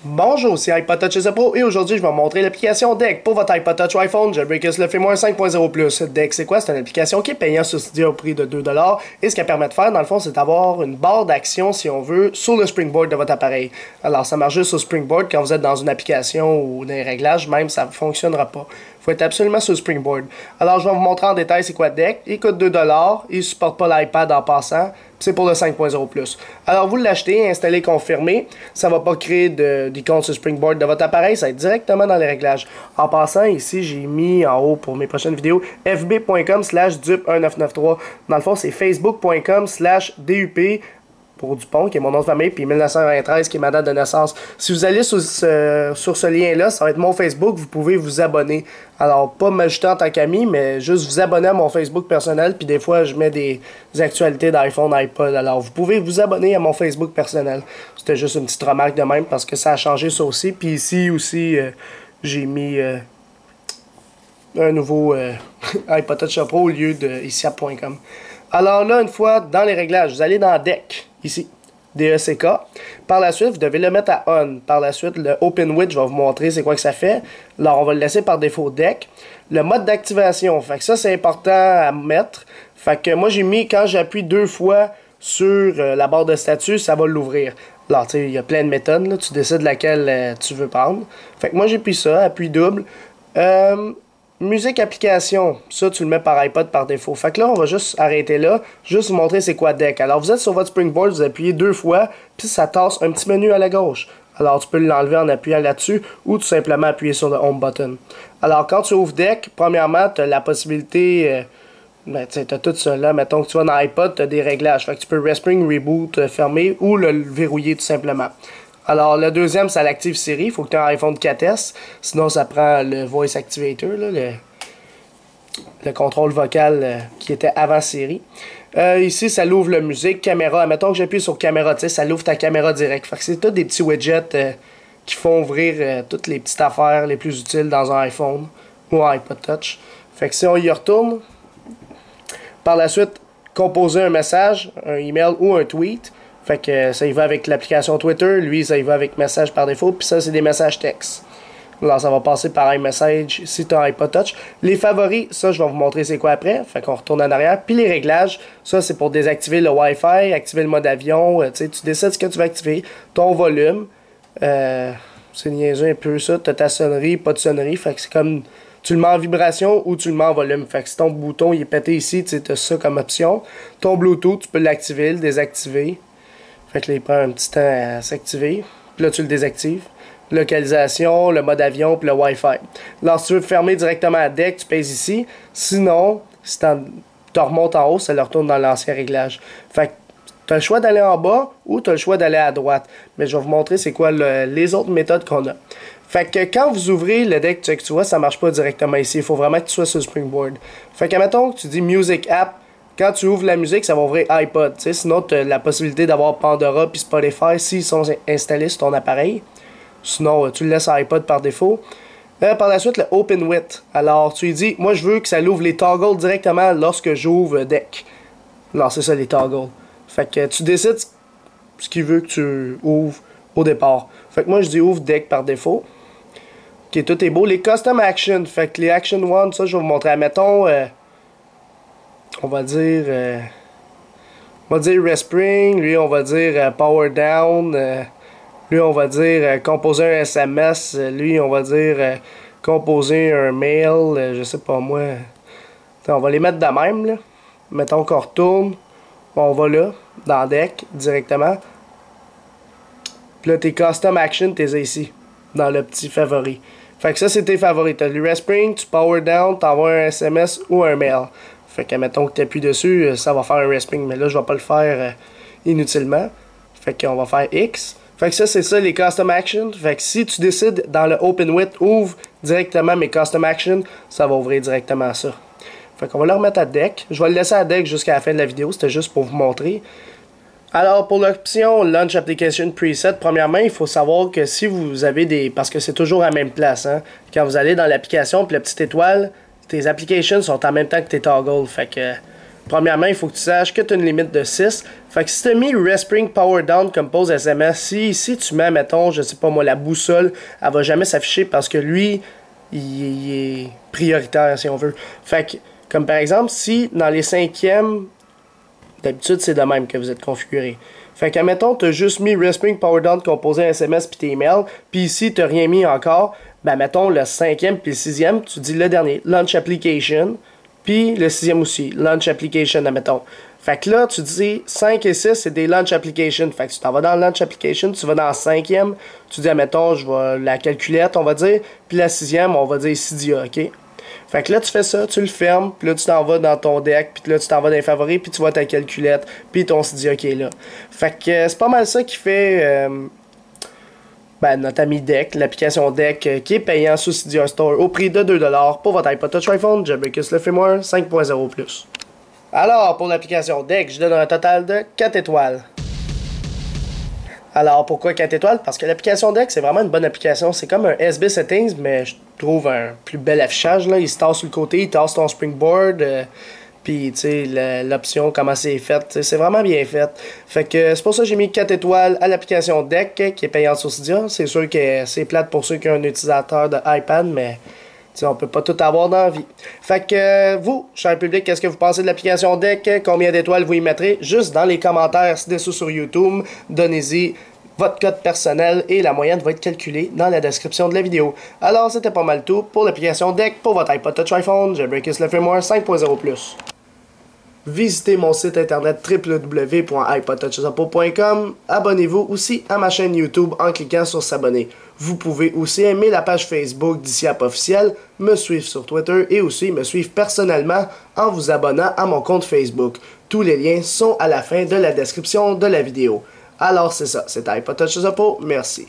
Bonjour, c'est iPod Touch SE Pro et aujourd'hui je vais vous montrer l'application Deck pour votre iPod Touch ou iPhone. Jailbreakers le firmware 5.0+. Deck, c'est quoi? C'est une application qui est payante sur Cydia au prix de 2$ et ce qu'elle permet de faire dans le fond c'est d'avoir une barre d'action si on veut sur le springboard de votre appareil. Alors ça marche juste sur springboard quand vous êtes dans une application ou dans les réglages, même ça ne fonctionnera pas. Il faut être absolument sur le springboard. Alors je vais vous montrer en détail c'est quoi Deck. Il coûte 2$, il ne supporte pas l'iPad en passant. C'est pour le 5.0+. Alors, vous l'achetez, installez, confirmé. Ça ne va pas créer d'icône sur Springboard de votre appareil. Ça va être directement dans les réglages. En passant, ici, j'ai mis en haut pour mes prochaines vidéos fb.com/dup1993. Dans le fond, c'est facebook.com/dup pour Dupont, qui est mon nom de famille, puis 1993, qui est ma date de naissance. Si vous allez sur ce lien-là, ça va être mon Facebook, vous pouvez vous abonner. Alors, pas m'ajouter en tant qu'ami, mais juste vous abonner à mon Facebook personnel, puis des fois, je mets des actualités d'iPhone, iPod. Alors, vous pouvez vous abonner à mon Facebook personnel. C'était juste une petite remarque de même, parce que ça a changé ça aussi. Puis ici aussi, j'ai mis un nouveau iPod Touch Pro au lieu de ici.com. Alors là, une fois dans les réglages, vous allez dans Deck, ici, DECK. Par la suite, vous devez le mettre à On. Par la suite, le Open With, je vais vous montrer c'est quoi que ça fait. Alors, on va le laisser par défaut Deck. Le mode d'activation, fait que ça, c'est important à mettre. Fait que moi, j'ai mis, quand j'appuie 2 fois sur la barre de statut, ça va l'ouvrir. Alors, tu sais, il y a plein de méthodes, là. Tu décides laquelle tu veux prendre. Fait que moi, j'ai pris ça, appui double. Musique application, ça tu le mets par iPod par défaut. Fait que là, on va juste arrêter là, juste vous montrer c'est quoi Deck. Alors vous êtes sur votre Springboard, vous appuyez 2 fois, puis ça tasse un petit menu à la gauche. Alors tu peux l'enlever en appuyant là-dessus ou tout simplement appuyer sur le Home button. Alors quand tu ouvres Deck, premièrement, tu as la possibilité, tu as tout ça là, mettons que tu vas dans iPod, tu as des réglages. Fait que tu peux Respring, Reboot, fermer ou le verrouiller tout simplement. Alors, le deuxième, c'est l'Active Siri. Il faut que tu aies un iPhone 4S. Sinon, ça prend le Voice Activator, là, le contrôle vocal qui était avant Siri. Ici, ça l'ouvre la musique, caméra. Mettons que j'appuie sur caméra, tu sais, ça l'ouvre ta caméra direct. Fait que c'est tous des petits widgets qui font ouvrir toutes les petites affaires les plus utiles dans un iPhone ou un iPod Touch. Fait que si on y retourne, par la suite, composer un message, un email ou un tweet. Fait que ça y va avec l'application Twitter, lui ça y va avec message par défaut, puis ça c'est des messages texte. Alors ça va passer par iMessage si tu as un iPod Touch. Les favoris, ça je vais vous montrer c'est quoi après, fait qu'on retourne en arrière. Puis les réglages, ça c'est pour désactiver le Wi-Fi, activer le mode avion, tu décides ce que tu veux activer, ton volume, c'est niaiseux un peu ça, tu as ta sonnerie, pas de sonnerie, fait que c'est comme tu le mets en vibration ou tu le mets en volume. Fait que si ton bouton il est pété ici, tu as ça comme option. Ton Bluetooth, tu peux l'activer, le désactiver. Fait que là, il prend un petit temps à s'activer. Puis là, tu le désactives. Localisation, le mode avion, puis le Wi-Fi. Alors, si tu veux fermer directement à Deck, tu pèses ici. Sinon, si tu remontes en haut, ça le retourne dans l'ancien réglage. Fait que tu as le choix d'aller en bas ou tu as le choix d'aller à droite. Mais je vais vous montrer c'est quoi les autres méthodes qu'on a. Fait que quand vous ouvrez le Deck, tu vois, ça marche pas directement ici. Il faut vraiment que tu sois sur le Springboard. Fait que, mettons que tu dis Music App. Quand tu ouvres la musique, ça va ouvrir iPod. T'sais. Sinon, tu as la possibilité d'avoir Pandora puis Spotify s'ils sont installés sur ton appareil. Sinon, tu le laisses à iPod par défaut. Par la suite, le Open With. Alors, tu lui dis, moi, je veux que ça l'ouvre les toggles directement lorsque j'ouvre Deck. Alors, c'est ça, les toggles. Fait que tu décides ce qu'il veut que tu ouvres au départ. Fait que moi, je dis ouvre Deck par défaut. Ok, tout est beau. Les Custom Action. Fait que les Action One, ça, je vais vous montrer. Admettons... on va dire Respring, lui on va dire Power Down, lui on va dire composer un SMS, lui on va dire composer un mail, je sais pas moi. On va les mettre de même là. Mettons qu'on retourne, on va là, dans Deck directement. Puis là tes Custom Action, t'es ici, dans le petit favori. Fait que ça c'est tes favoris. T'as le Respring, tu Power Down, t'envoies un SMS ou un mail. Fait que, mettons que tu appuies dessus, ça va faire un Respring. Mais là, je vais pas le faire inutilement. Fait qu'on va faire X. Fait que ça, c'est ça, les Custom Actions. Fait que si tu décides, dans le Open With, ouvre directement mes Custom Actions, ça va ouvrir directement ça. Fait qu'on va le remettre à Deck. Je vais le laisser à Deck jusqu'à la fin de la vidéo. C'était juste pour vous montrer. Alors, pour l'option Launch Application Preset, premièrement, il faut savoir que si vous avez des... Parce que c'est toujours à la même place, hein. Quand vous allez dans l'application, puis la petite étoile... Tes applications sont en même temps que tes toggles, fait que premièrement, il faut que tu saches que tu as une limite de 6. Fait que si tu as mis Respring Power Down comme pause SMS, si tu mets, mettons, je sais pas moi, la boussole, elle va jamais s'afficher parce que lui, il est prioritaire, si on veut. Fait que, comme par exemple, si dans les 5e, d'habitude, c'est de même que vous êtes configuré. Fait que, admettons, tu as juste mis Respring Power Down composé SMS puis tes emails, puis ici, tu n'as rien mis encore, ben, mettons, le 5e puis le 6e, tu dis le dernier, Launch Application, puis le 6e aussi, Launch Application, admettons. Fait que là, tu dis 5 et 6, c'est des Launch Application. Fait que tu t'en vas dans Launch Application, tu vas dans la 5e, tu dis, admettons, je vais la calculette, on va dire, puis la 6e, on va dire Cydia, ok? Fait que là, tu fais ça, tu le fermes, puis là, tu t'en vas dans ton deck, puis là, tu t'en vas dans les favoris, puis tu vois ta calculette, puis ton Cydia qui est là. Fait que c'est pas mal ça qui fait notre ami Deck, l'application Deck qui est payant sous Cydia Store au prix de 2$ pour votre iPod Touch iPhone, Jailbreakers le firmware 5.0+. Alors, pour l'application Deck, je donne un total de 4 étoiles. Alors, pourquoi 4 étoiles? Parce que l'application Deck, c'est vraiment une bonne application. C'est comme un SB Settings, mais je trouve un plus bel affichage. Là. Il se tasse sur le côté, il tasse ton springboard. Puis, tu sais, l'option, comment c'est fait. C'est vraiment bien fait. Fait que c'est pour ça que j'ai mis 4 étoiles à l'application Deck, qui est payante sur Cydia. C'est sûr que c'est plate pour ceux qui ont un utilisateur de iPad, mais on peut pas tout avoir dans la vie. Fait que vous, cher public, qu'est-ce que vous pensez de l'application Deck? Combien d'étoiles vous y mettrez? Juste dans les commentaires ci-dessous sur YouTube, donnez-y votre code personnel et la moyenne va être calculée dans la description de la vidéo. Alors, c'était pas mal tout pour l'application Deck pour votre iPod Touch iPhone, Jailbreakers le firmware 5.0+. Visitez mon site internet www.ipodtouchzapo.com. Abonnez-vous aussi à ma chaîne YouTube en cliquant sur s'abonner. Vous pouvez aussi aimer la page Facebook d'ICIAP officiel, me suivre sur Twitter et aussi me suivre personnellement en vous abonnant à mon compte Facebook. Tous les liens sont à la fin de la description de la vidéo. Alors c'est ça, c'était iPod Touch Zapo, merci.